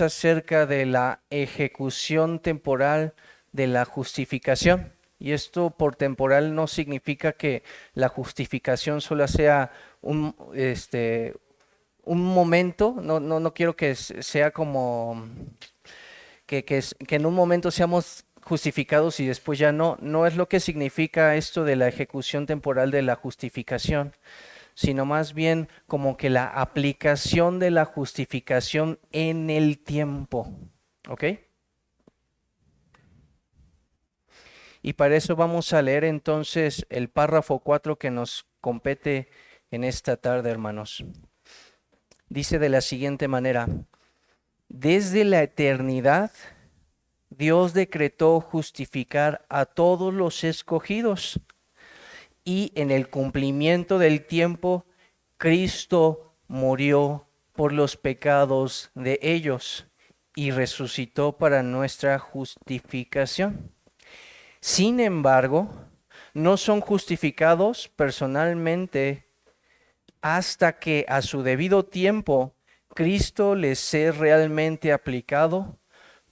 acerca de la ejecución temporal de la justificación. Y esto por temporal no significa que la justificación solo sea un momento. No quiero que sea como que en un momento seamos justificados y después ya no. No es lo que significa esto de la ejecución temporal de la justificación, sino más bien como que la aplicación de la justificación en el tiempo. ¿Ok? Y para eso vamos a leer entonces el párrafo 4 que nos compete en esta tarde, hermanos. Dice de la siguiente manera: desde la eternidad, Dios decretó justificar a todos los escogidos, y en el cumplimiento del tiempo, Cristo murió por los pecados de ellos y resucitó para nuestra justificación. Sin embargo, no son justificados personalmente hasta que a su debido tiempo Cristo les sea realmente aplicado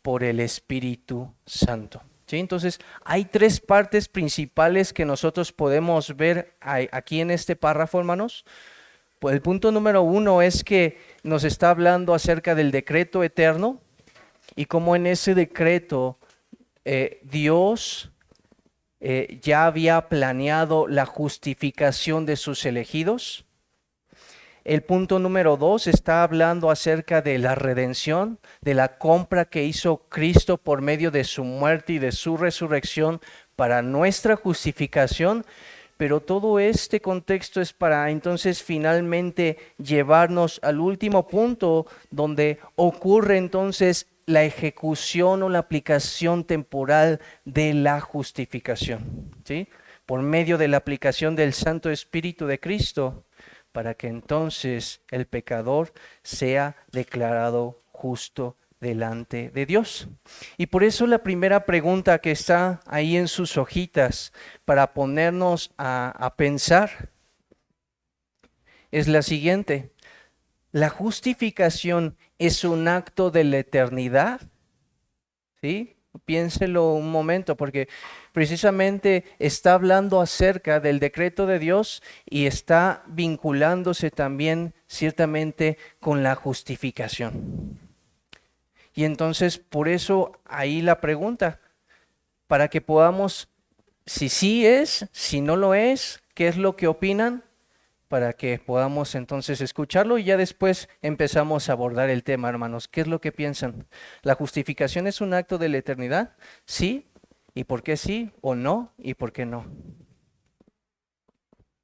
por el Espíritu Santo. ¿Sí? Entonces, hay tres partes principales que nosotros podemos ver aquí en este párrafo, hermanos. Pues el punto número uno es que nos está hablando acerca del decreto eterno y cómo en ese decreto Dios ya había planeado la justificación de sus elegidos. El punto número dos está hablando acerca de la redención, de la compra que hizo Cristo por medio de su muerte y de su resurrección para nuestra justificación. Pero todo este contexto es para entonces finalmente llevarnos al último punto donde ocurre entonces la ejecución o la aplicación temporal de la justificación, ¿sí? Por medio de la aplicación del Santo Espíritu de Cristo, para que entonces el pecador sea declarado justo delante de Dios. Y por eso la primera pregunta que está ahí en sus hojitas para ponernos a pensar es la siguiente: ¿la justificación es un acto de la eternidad? ¿Sí? Piénselo un momento, porque precisamente está hablando acerca del decreto de Dios y está vinculándose también ciertamente con la justificación. Y entonces, por eso ahí la pregunta, para que podamos, si sí es, si no lo es, ¿qué es lo que opinan? Para que podamos entonces escucharlo y ya después empezamos a abordar el tema, hermanos. ¿Qué es lo que piensan? ¿La justificación es un acto de la eternidad? ¿Sí? ¿Y por qué sí o no? ¿Y por qué no?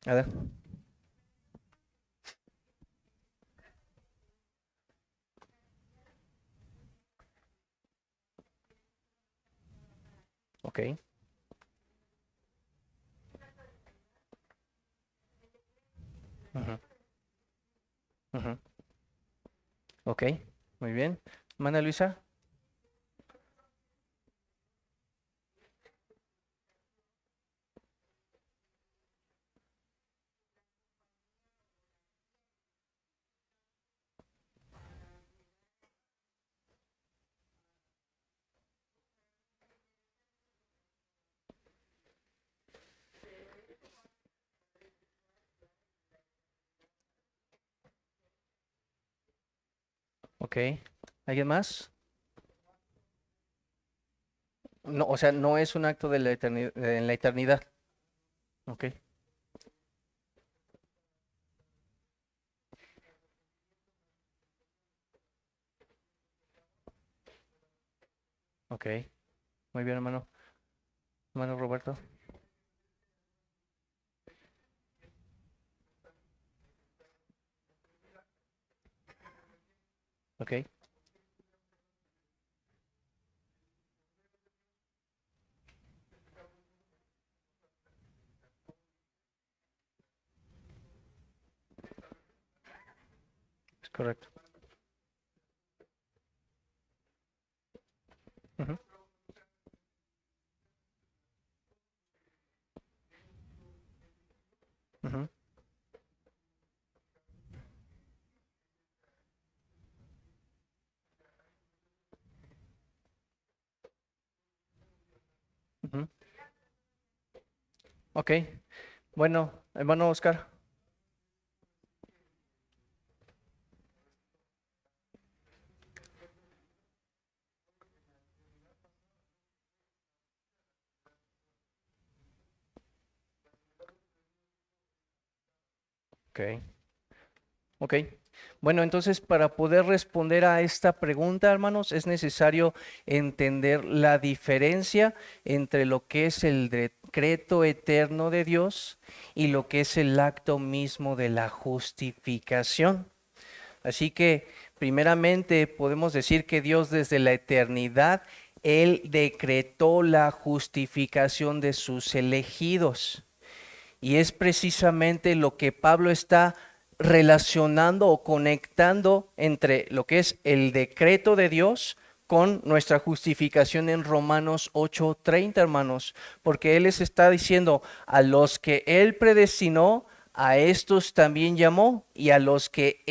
A ver. Ok. Ujú, ujú. Ok. Muy bien. Mana Luisa. Ok. ¿Alguien más? No, o sea, no es un acto de la eternidad, en la eternidad. Ok. Ok. Muy bien, hermano. Hermano Roberto. Ok. Es correcto. Ujú, ujú. Ujú. Ok, bueno, hermano Oscar. Ok, ok. Bueno, entonces para poder responder a esta pregunta, hermanos, es necesario entender la diferencia entre lo que es el decreto eterno de Dios y lo que es el acto mismo de la justificación. Así que, primeramente, podemos decir que Dios desde la eternidad, Él decretó la justificación de sus elegidos. Y es precisamente lo que Pablo está relacionando o conectando entre lo que es el decreto de Dios con nuestra justificación en Romanos 8:30, hermanos, porque Él les está diciendo, a los que Él predestinó, a estos también llamó, y a los que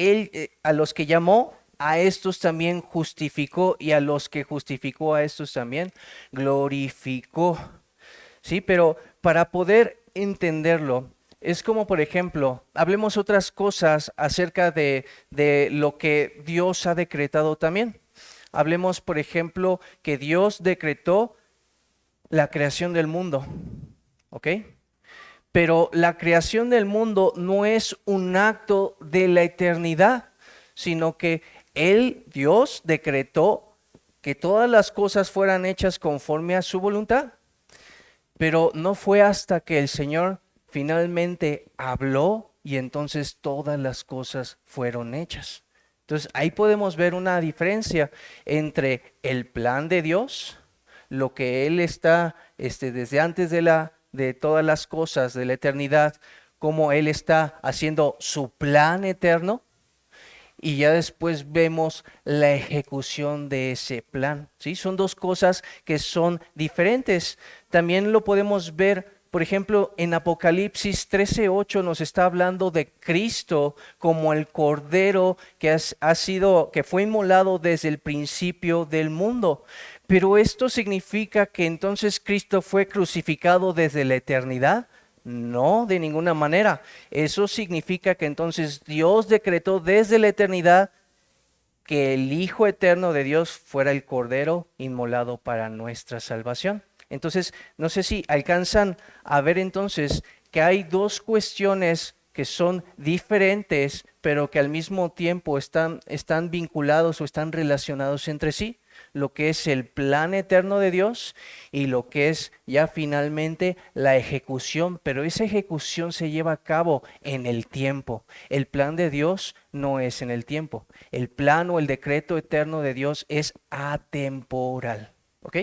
llamó, a estos también justificó, y a los que justificó, a estos también glorificó. Sí, pero para poder entenderlo, es como, por ejemplo, hablemos otras cosas acerca de lo que Dios ha decretado también. Hablemos, por ejemplo, que Dios decretó la creación del mundo, ¿ok? Pero la creación del mundo no es un acto de la eternidad, sino que Dios, decretó que todas las cosas fueran hechas conforme a su voluntad. Pero no fue hasta que el Señor finalmente habló y entonces todas las cosas fueron hechas. Entonces ahí podemos ver una diferencia entre el plan de Dios, lo que Él está desde antes de todas las cosas de la eternidad, como Él está haciendo su plan eterno, y ya después vemos la ejecución de ese plan. ¿Sí? Son dos cosas que son diferentes. También lo podemos ver, por ejemplo, en Apocalipsis 13:8 nos está hablando de Cristo como el Cordero que fue inmolado desde el principio del mundo. Pero esto significa que entonces Cristo fue crucificado desde la eternidad. No, de ninguna manera. Eso significa que entonces Dios decretó desde la eternidad que el Hijo eterno de Dios fuera el Cordero inmolado para nuestra salvación. Entonces, no sé si alcanzan a ver entonces que hay dos cuestiones que son diferentes, pero que al mismo tiempo están vinculados o están relacionados entre sí. Lo que es el plan eterno de Dios y lo que es ya finalmente la ejecución, pero esa ejecución se lleva a cabo en el tiempo. El plan de Dios no es en el tiempo. El plan o el decreto eterno de Dios es atemporal. ¿Ok?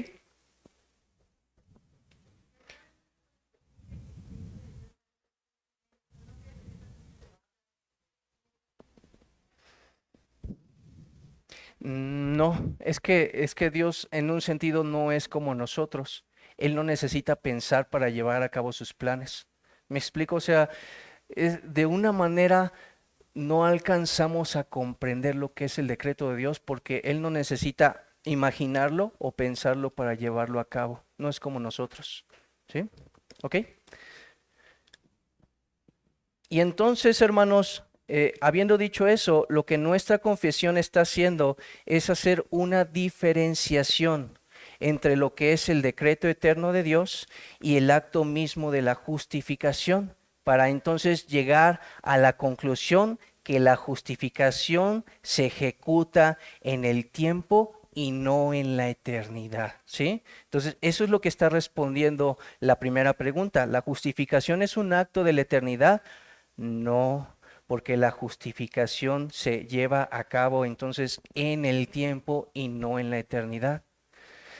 No, es que Dios en un sentido no es como nosotros. Él no necesita pensar para llevar a cabo sus planes. ¿Me explico? O sea, de una manera no alcanzamos a comprender lo que es el decreto de Dios porque Él no necesita imaginarlo o pensarlo para llevarlo a cabo. No es como nosotros. ¿Sí? ¿Ok? Y entonces, hermanos, habiendo dicho eso, lo que nuestra confesión está haciendo es hacer una diferenciación entre lo que es el decreto eterno de Dios y el acto mismo de la justificación, para entonces llegar a la conclusión que la justificación se ejecuta en el tiempo y no en la eternidad, ¿sí? Entonces, eso es lo que está respondiendo la primera pregunta. ¿La justificación es un acto de la eternidad? No, porque la justificación se lleva a cabo entonces en el tiempo y no en la eternidad.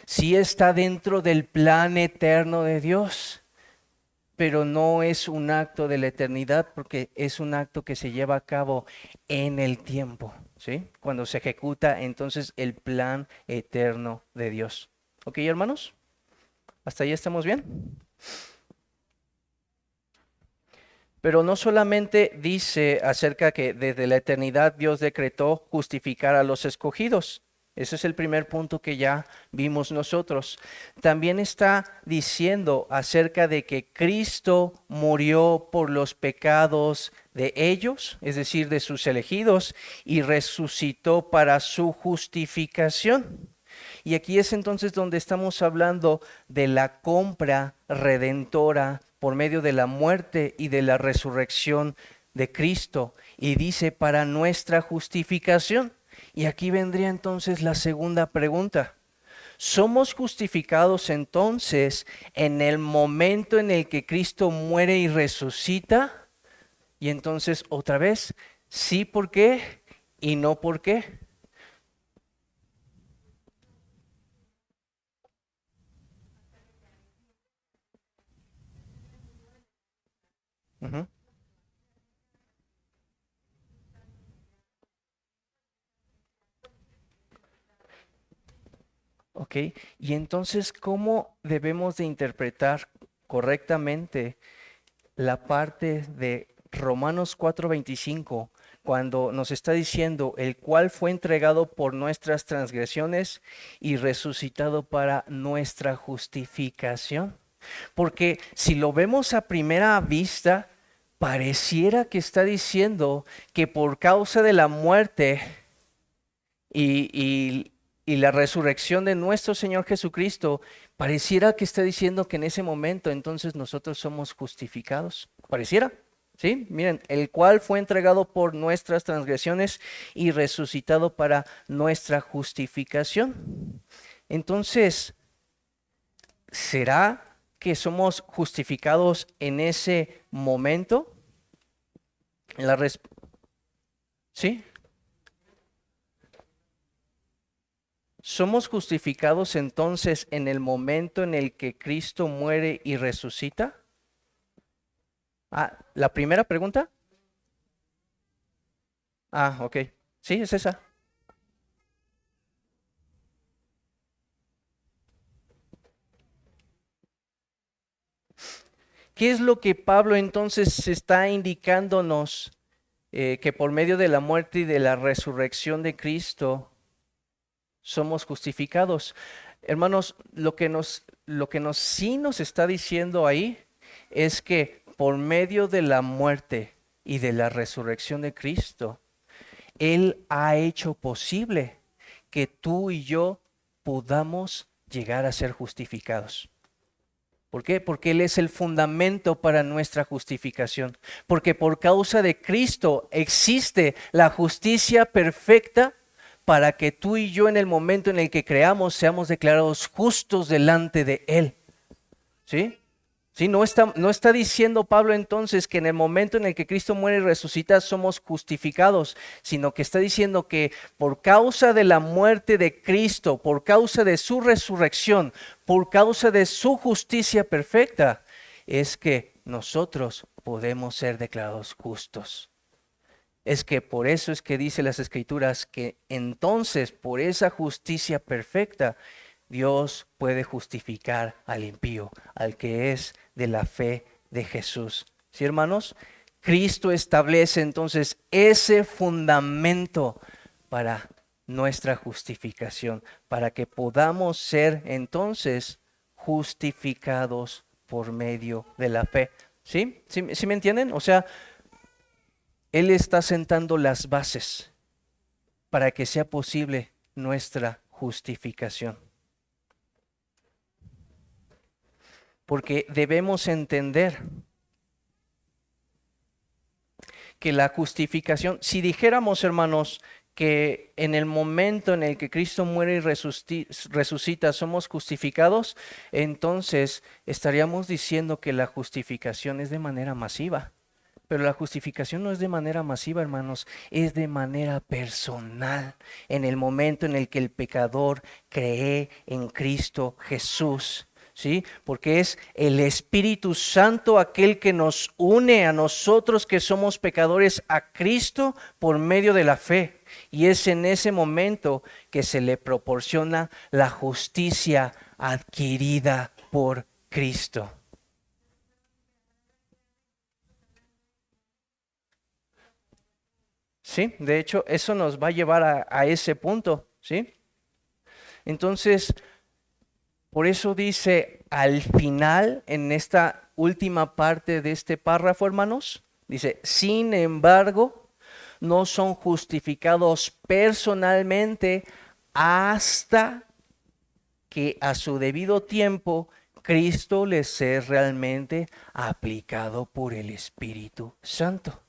Sí está dentro del plan eterno de Dios, pero no es un acto de la eternidad porque es un acto que se lleva a cabo en el tiempo, ¿sí? Cuando se ejecuta entonces el plan eterno de Dios. ¿Ok, hermanos? ¿Hasta ahí estamos bien? Pero no solamente dice acerca que desde la eternidad Dios decretó justificar a los escogidos. Ese es el primer punto que ya vimos nosotros. También está diciendo acerca de que Cristo murió por los pecados de ellos, es decir, de sus elegidos, y resucitó para su justificación. Y aquí es entonces donde estamos hablando de la compra redentora por medio de la muerte y de la resurrección de Cristo. Y dice para nuestra justificación. Y aquí vendría entonces la segunda pregunta. ¿Somos justificados entonces en el momento en el que Cristo muere y resucita? Y entonces otra vez, sí, ¿por qué? Y no, ¿por qué? Ujú. Ok, y entonces, ¿cómo debemos de interpretar correctamente la parte de Romanos 4:25 cuando nos está diciendo el cual fue entregado por nuestras transgresiones y resucitado para nuestra justificación? Porque si lo vemos a primera vista, pareciera que está diciendo que por causa de la muerte y, y la resurrección de nuestro Señor Jesucristo, pareciera que está diciendo que en ese momento entonces nosotros somos justificados. Pareciera, ¿sí? Miren, el cual fue entregado por nuestras transgresiones y resucitado para nuestra justificación. Entonces, ¿será que somos justificados en ese momento? La res- ¿Sí? ¿Somos justificados entonces en el momento en el que Cristo muere y resucita? Ah, la primera pregunta. Ah, ok. Sí, es esa. ¿Qué es lo que Pablo entonces está indicándonos que por medio de la muerte y de la resurrección de Cristo somos justificados? Hermanos, lo que nos sí nos está diciendo ahí es que por medio de la muerte y de la resurrección de Cristo, Él ha hecho posible que tú y yo podamos llegar a ser justificados. ¿Por qué? Porque Él es el fundamento para nuestra justificación. Porque por causa de Cristo existe la justicia perfecta para que tú y yo en el momento en el que creamos seamos declarados justos delante de Él. ¿Sí? Sí, no está diciendo Pablo entonces que en el momento en el que Cristo muere y resucita somos justificados, sino que está diciendo que por causa de la muerte de Cristo, por causa de su resurrección, por causa de su justicia perfecta, es que nosotros podemos ser declarados justos. Es que por eso es que dice las Escrituras que entonces por esa justicia perfecta Dios puede justificar al impío, al que es de la fe de Jesús. ¿Sí, hermanos? Cristo establece entonces ese fundamento para nuestra justificación, para que podamos ser entonces justificados por medio de la fe. ¿Sí? ¿Sí me entienden? O sea, Él está sentando las bases para que sea posible nuestra justificación. Porque debemos entender que la justificación, si dijéramos, hermanos, que en el momento en el que Cristo muere y resucita somos justificados, entonces estaríamos diciendo que la justificación es de manera masiva. Pero la justificación no es de manera masiva, hermanos, es de manera personal, en el momento en el que el pecador cree en Cristo Jesús. ¿Sí? Porque es el Espíritu Santo aquel que nos une a nosotros que somos pecadores a Cristo por medio de la fe. Y es en ese momento que se le proporciona la justicia adquirida por Cristo. Sí, de hecho, eso nos va a llevar a ese punto, ¿sí? Entonces, por eso dice al final, en esta última parte de este párrafo, hermanos, dice, sin embargo, no son justificados personalmente hasta que a su debido tiempo Cristo les sea realmente aplicado por el Espíritu Santo.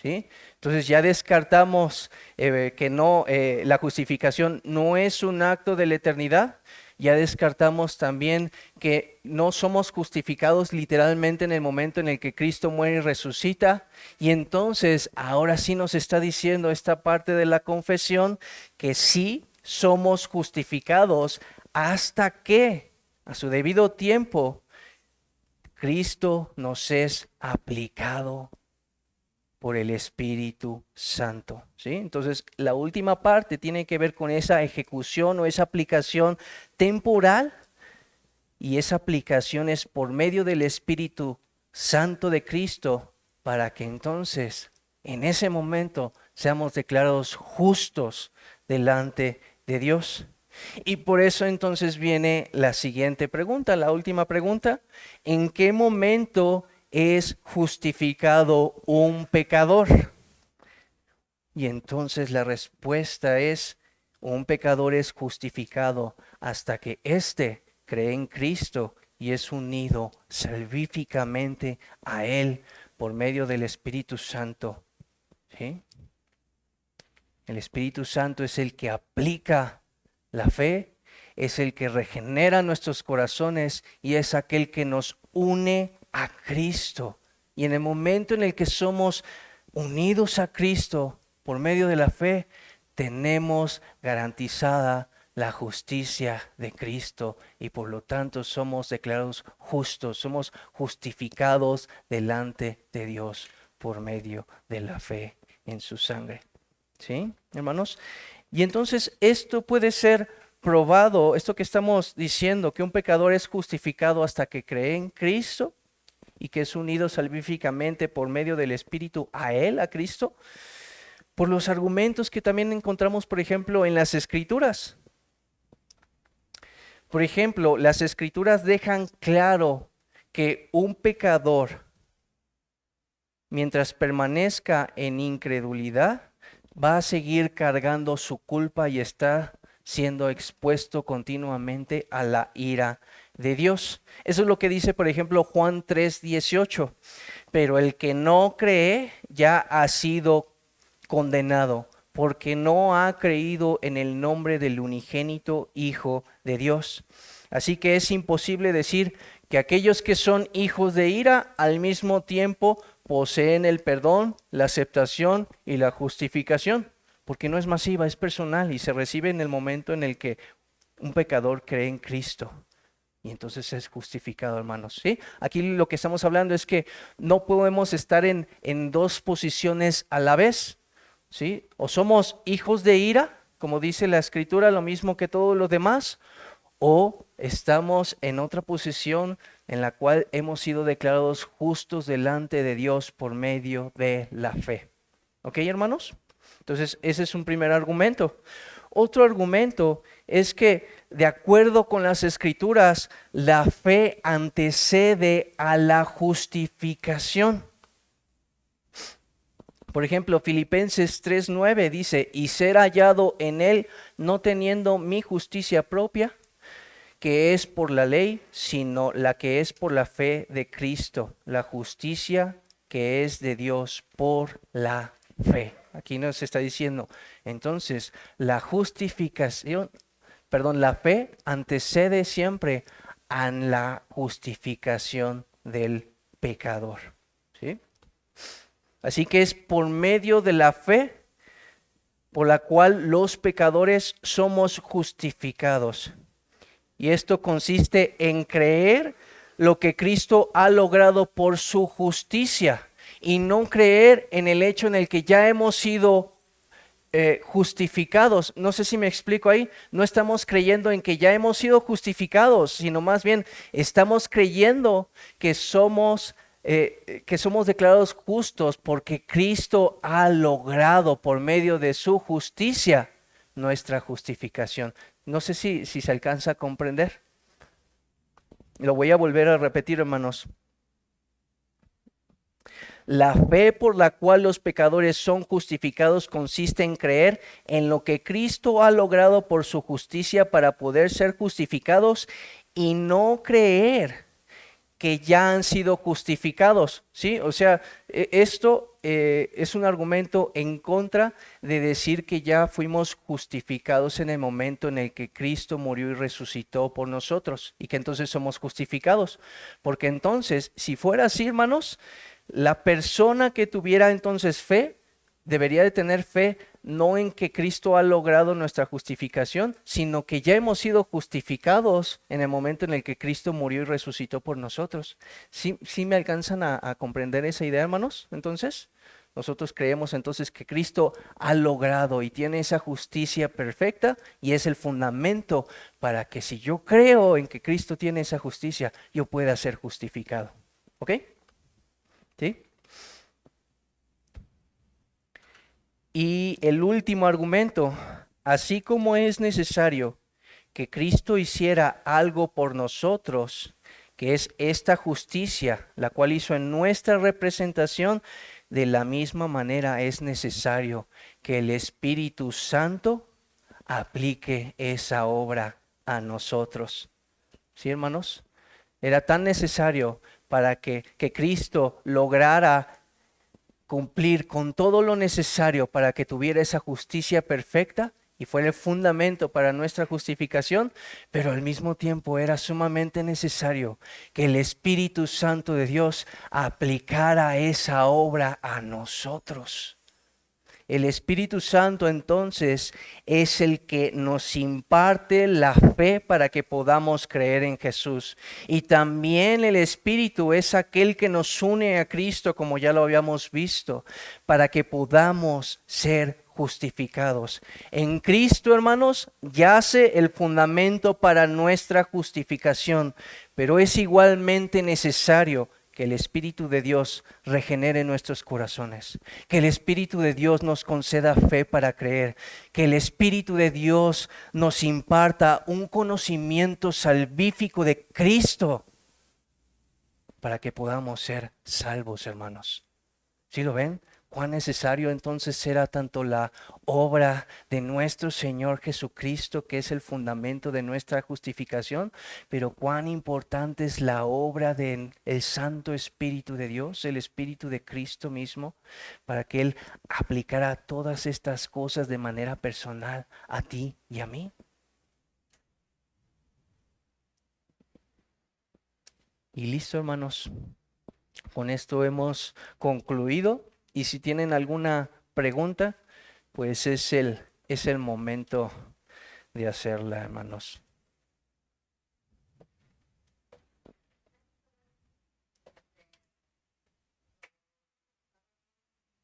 ¿Sí? Entonces ya descartamos que no, la justificación no es un acto de la eternidad. Ya descartamos también que no somos justificados literalmente en el momento en el que Cristo muere y resucita. Y entonces ahora sí nos está diciendo esta parte de la confesión que sí somos justificados hasta que a su debido tiempo Cristo nos es aplicado por el Espíritu Santo, ¿sí? Entonces, la última parte tiene que ver con esa ejecución o esa aplicación temporal, y esa aplicación es por medio del Espíritu Santo de Cristo, para que entonces, en ese momento, seamos declarados justos delante de Dios. Y por eso entonces viene la siguiente pregunta, la última pregunta: ¿en qué momento es justificado un pecador? Y entonces la respuesta es: un pecador es justificado hasta que éste cree en Cristo y es unido salvíficamente a Él por medio del Espíritu Santo. ¿Sí? El Espíritu Santo es el que aplica la fe, es el que regenera nuestros corazones y es aquel que nos une a Cristo. Y en el momento en el que somos unidos a Cristo por medio de la fe, tenemos garantizada la justicia de Cristo y por lo tanto somos declarados justos, somos justificados delante de Dios por medio de la fe en su sangre. ¿Sí, hermanos? Y entonces esto puede ser probado, esto que estamos diciendo, que un pecador es justificado hasta que cree en Cristo y que es unido salvíficamente por medio del Espíritu a Él, a Cristo, por los argumentos que también encontramos, por ejemplo, en las Escrituras. Por ejemplo, las Escrituras dejan claro que un pecador, mientras permanezca en incredulidad, va a seguir cargando su culpa y está siendo expuesto continuamente a la ira de Dios. Eso es lo que dice, por ejemplo, Juan 3:18. Pero el que no cree ya ha sido condenado, porque no ha creído en el nombre del unigénito Hijo de Dios. Así que es imposible decir que aquellos que son hijos de ira al mismo tiempo poseen el perdón, la aceptación y la justificación, porque no es masiva, es personal y se recibe en el momento en el que un pecador cree en Cristo. Y entonces es justificado, hermanos. ¿Sí? Aquí lo que estamos hablando es que no podemos estar en dos posiciones a la vez. ¿Sí? O somos hijos de ira, como dice la Escritura, lo mismo que todos los demás, o estamos en otra posición en la cual hemos sido declarados justos delante de Dios por medio de la fe. ¿Ok, hermanos? Entonces, ese es un primer argumento. Otro argumento es que, de acuerdo con las Escrituras, la fe antecede a la justificación. Por ejemplo, Filipenses 3:9 dice: y ser hallado en Él, no teniendo mi justicia propia, que es por la ley, sino la que es por la fe de Cristo, la justicia que es de Dios por la fe. Aquí nos está diciendo, entonces, la fe antecede siempre a la justificación del pecador. ¿Sí? Así que es por medio de la fe por la cual los pecadores somos justificados. Y esto consiste en creer lo que Cristo ha logrado por su justicia y no creer en el hecho en el que ya hemos sido justificados. No sé si me explico ahí. No estamos creyendo en que ya hemos sido justificados, sino más bien estamos creyendo que somos declarados justos porque Cristo ha logrado por medio de su justicia nuestra justificación. No sé si se alcanza a comprender. Lo voy a volver a repetir, hermanos. La fe por la cual los pecadores son justificados consiste en creer en lo que Cristo ha logrado por su justicia para poder ser justificados y no creer que ya han sido justificados, ¿sí? O sea, esto es un argumento en contra de decir que ya fuimos justificados en el momento en el que Cristo murió y resucitó por nosotros y que entonces somos justificados. Porque entonces, si fuera así, hermanos, la persona que tuviera entonces fe, debería de tener fe no en que Cristo ha logrado nuestra justificación, sino que ya hemos sido justificados en el momento en el que Cristo murió y resucitó por nosotros. ¿Sí me alcanzan a comprender esa idea, hermanos? Entonces, nosotros creemos entonces que Cristo ha logrado y tiene esa justicia perfecta y es el fundamento para que si yo creo en que Cristo tiene esa justicia, yo pueda ser justificado. ¿Ok? ¿Sí? Y el último argumento, así como es necesario que Cristo hiciera algo por nosotros, que es esta justicia, la cual hizo en nuestra representación, de la misma manera es necesario que el Espíritu Santo aplique esa obra a nosotros. ¿Sí, hermanos? Era tan necesario para que Cristo lograra cumplir con todo lo necesario para que tuviera esa justicia perfecta y fuera el fundamento para nuestra justificación, pero al mismo tiempo era sumamente necesario que el Espíritu Santo de Dios aplicara esa obra a nosotros. El Espíritu Santo entonces es el que nos imparte la fe para que podamos creer en Jesús. Y también el Espíritu es aquel que nos une a Cristo, como ya lo habíamos visto, para que podamos ser justificados. En Cristo, hermanos, yace el fundamento para nuestra justificación, pero es igualmente necesario que el Espíritu de Dios regenere nuestros corazones, que el Espíritu de Dios nos conceda fe para creer, que el Espíritu de Dios nos imparta un conocimiento salvífico de Cristo para que podamos ser salvos, hermanos. ¿Sí lo ven? Cuán necesario entonces será tanto la obra de nuestro Señor Jesucristo, que es el fundamento de nuestra justificación, pero cuán importante es la obra del Santo Espíritu de Dios, el Espíritu de Cristo mismo, para que Él aplicara todas estas cosas de manera personal a ti y a mí. Y listo, hermanos. Con esto hemos concluido y si tienen alguna pregunta, pues es el momento de hacerla, hermanos.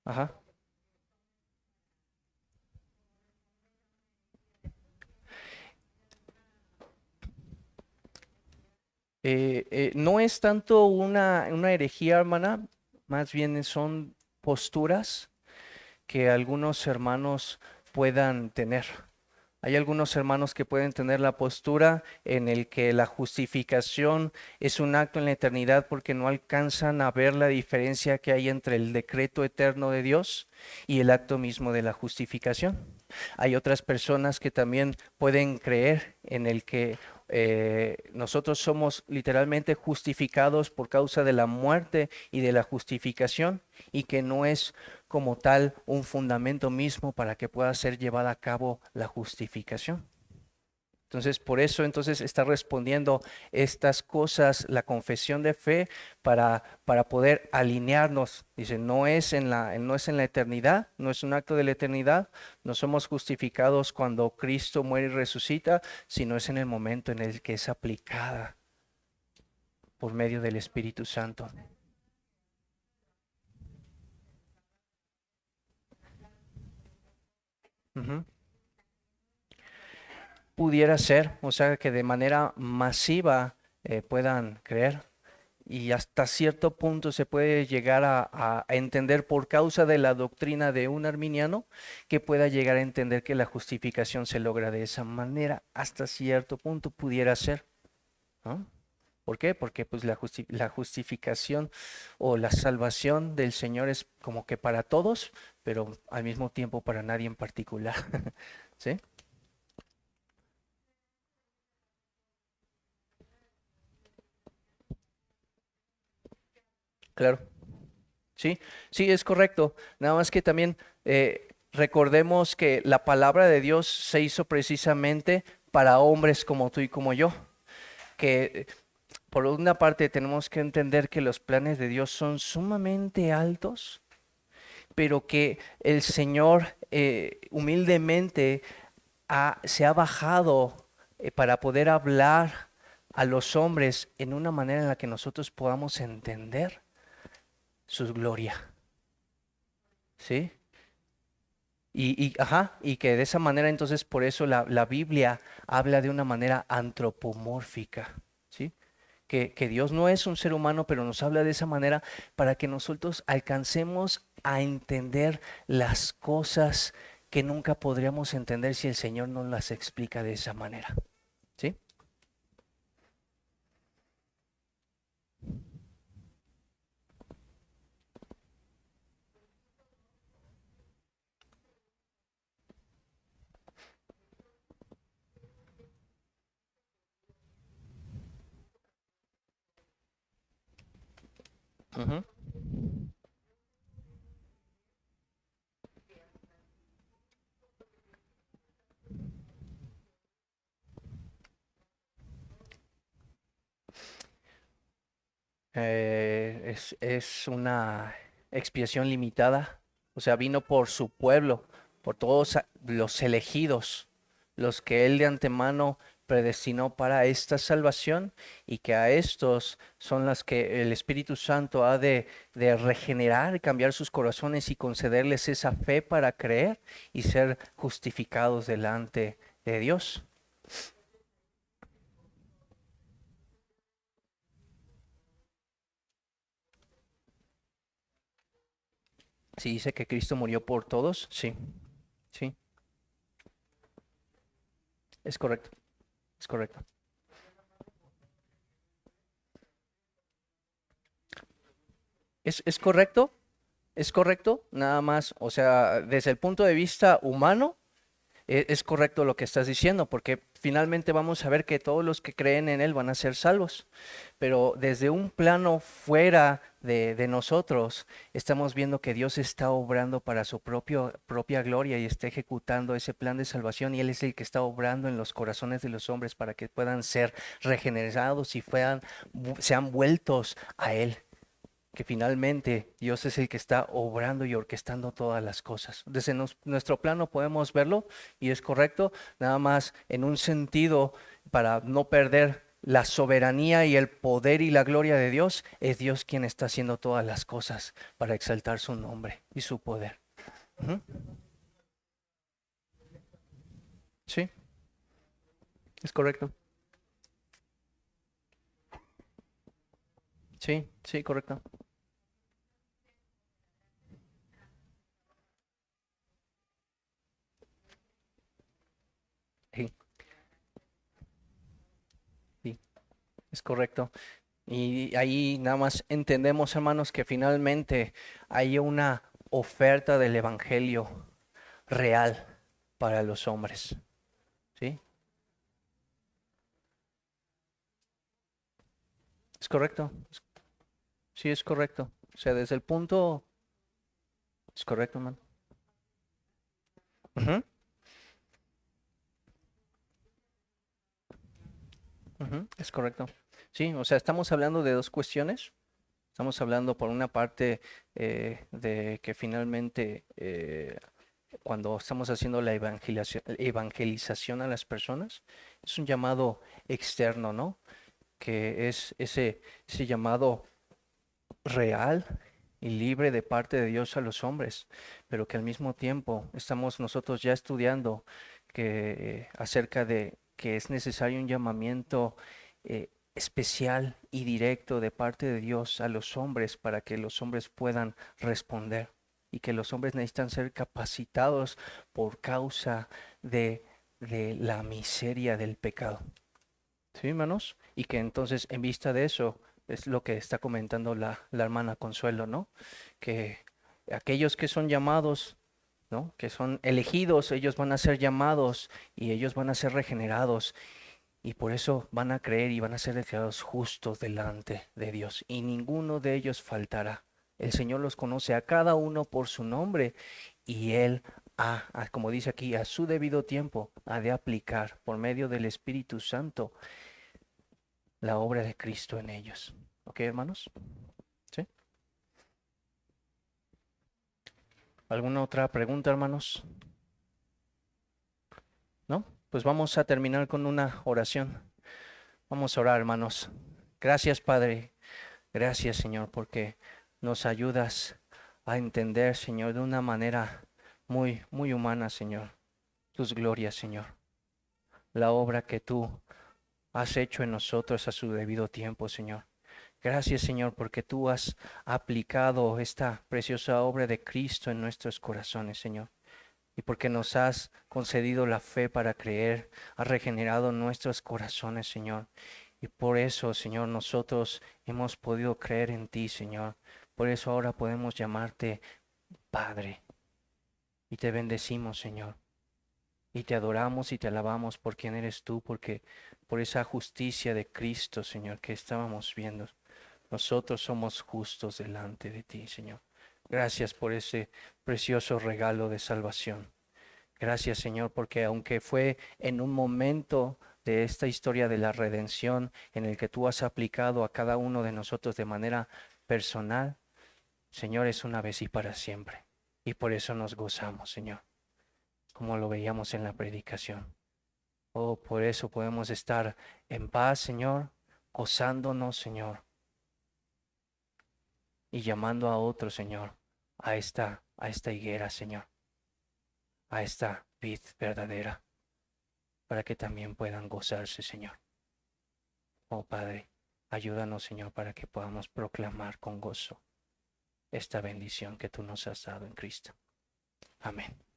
Ajá. No es tanto una herejía, hermana, más bien son posturas que algunos hermanos puedan tener. Hay algunos hermanos que pueden tener la postura en el que la justificación es un acto en la eternidad porque no alcanzan a ver la diferencia que hay entre el decreto eterno de Dios y el acto mismo de la justificación. Hay otras personas que también pueden creer en el que nosotros somos literalmente justificados por causa de la muerte y de la justificación y que no es como tal un fundamento mismo para que pueda ser llevada a cabo la justificación. Entonces, por eso entonces está respondiendo estas cosas, la confesión de fe, para poder alinearnos. Dice, no es en la eternidad, no es un acto de la eternidad, no somos justificados cuando Cristo muere y resucita, sino es en el momento en el que es aplicada por medio del Espíritu Santo. Ujú. Pudiera ser, o sea, que de manera masiva puedan creer. y hasta cierto punto se puede llegar a entender por causa de la doctrina de un arminiano que pueda llegar a entender que la justificación se logra de esa manera, hasta cierto punto pudiera ser, ¿no? ¿Por qué? Porque pues la justificación o la salvación del Señor es como que para todos, pero al mismo tiempo para nadie en particular. ¿Sí? Claro. Sí, sí, es correcto. Nada más que también recordemos que la palabra de Dios se hizo precisamente para hombres como tú y como yo. Que por una parte tenemos que entender que los planes de Dios son sumamente altos, pero que el Señor humildemente se ha bajado para poder hablar a los hombres en una manera en la que nosotros podamos entender su gloria. ¿Sí? Ajá, y que de esa manera entonces por eso la Biblia habla de una manera antropomórfica, ¿sí? Que Dios no es un ser humano, pero nos habla de esa manera para que nosotros alcancemos a entender las cosas que nunca podríamos entender si el Señor no las explica de esa manera, ¿sí? Ujú. Es una expiación limitada, o sea, vino por su pueblo, por todos los elegidos, los que él de antemano predestinó para esta salvación y que a estos son las que el Espíritu Santo ha de regenerar, cambiar sus corazones y concederles esa fe para creer y ser justificados delante de Dios. Si dice que Cristo murió por todos, sí, sí, es correcto, es correcto. Es correcto, es correcto, nada más, o sea, desde el punto de vista humano, es correcto lo que estás diciendo, porque finalmente vamos a ver que todos los que creen en Él van a ser salvos, pero desde un plano fuera de nosotros, estamos viendo que Dios está obrando para su propia gloria y está ejecutando ese plan de salvación y Él es el que está obrando en los corazones de los hombres para que puedan ser regenerados y sean vueltos a Él, que finalmente Dios es el que está obrando y orquestando todas las cosas. Desde nuestro plano podemos verlo y es correcto, nada más en un sentido para no perder la soberanía y el poder y la gloria de Dios, es Dios quien está haciendo todas las cosas para exaltar su nombre y su poder. Ujú. Sí, es correcto. Sí, sí, correcto. Sí, sí, es correcto. Y ahí nada más entendemos, hermanos, que finalmente hay una oferta del Evangelio real para los hombres. ¿Sí? ¿Es correcto? Sí, es correcto. O sea, desde el punto... Es correcto, hermano. Ujú, ujú, es correcto. Sí, o sea, estamos hablando de dos cuestiones. Estamos hablando por una parte de que finalmente cuando estamos haciendo la evangelización a las personas, es un llamado externo, ¿no? Que es ese llamado real y libre de parte de Dios a los hombres, pero que al mismo tiempo estamos nosotros ya estudiando que acerca de que es necesario un llamamiento especial y directo de parte de Dios a los hombres para que los hombres puedan responder y que los hombres necesitan ser capacitados por causa de la miseria del pecado. ¿Sí, hermanos? Y que entonces en vista de eso es lo que está comentando la hermana Consuelo, ¿no? Que aquellos que son llamados, ¿no? Que son elegidos, ellos van a ser llamados y ellos van a ser regenerados y por eso van a creer y van a ser declarados justos delante de Dios. Y ninguno de ellos faltará. El Señor los conoce a cada uno por su nombre y Él como dice aquí, a su debido tiempo ha de aplicar por medio del Espíritu Santo la obra de Cristo en ellos. ¿Ok, hermanos? ¿Sí? ¿Alguna otra pregunta, hermanos? ¿No? Pues vamos a terminar con una oración. Vamos a orar, hermanos. Gracias, Padre. Gracias, Señor, porque nos ayudas a entender, Señor, de una manera muy, muy humana, Señor, tus glorias, Señor. La obra que tú has hecho en nosotros a su debido tiempo, Señor. Gracias, Señor, porque tú has aplicado esta preciosa obra de Cristo en nuestros corazones, Señor. Y porque nos has concedido la fe para creer, has regenerado nuestros corazones, Señor. Y por eso, Señor, nosotros hemos podido creer en ti, Señor. Por eso ahora podemos llamarte Padre. Y te bendecimos, Señor. Y te adoramos y te alabamos por quien eres tú, porque por esa justicia de Cristo, Señor, que estábamos viendo. Nosotros somos justos delante de ti, Señor. Gracias por ese precioso regalo de salvación. Gracias, Señor, porque aunque fue en un momento de esta historia de la redención en el que tú has aplicado a cada uno de nosotros de manera personal, Señor, es una vez y para siempre. Y por eso nos gozamos, Señor, como lo veíamos en la predicación. Oh, por eso podemos estar en paz, Señor, gozándonos, Señor, y llamando a otro, Señor, a esta higuera, Señor, a esta vid verdadera, para que también puedan gozarse, Señor. Oh Padre, ayúdanos, Señor, para que podamos proclamar con gozo esta bendición que tú nos has dado en Cristo. Amén.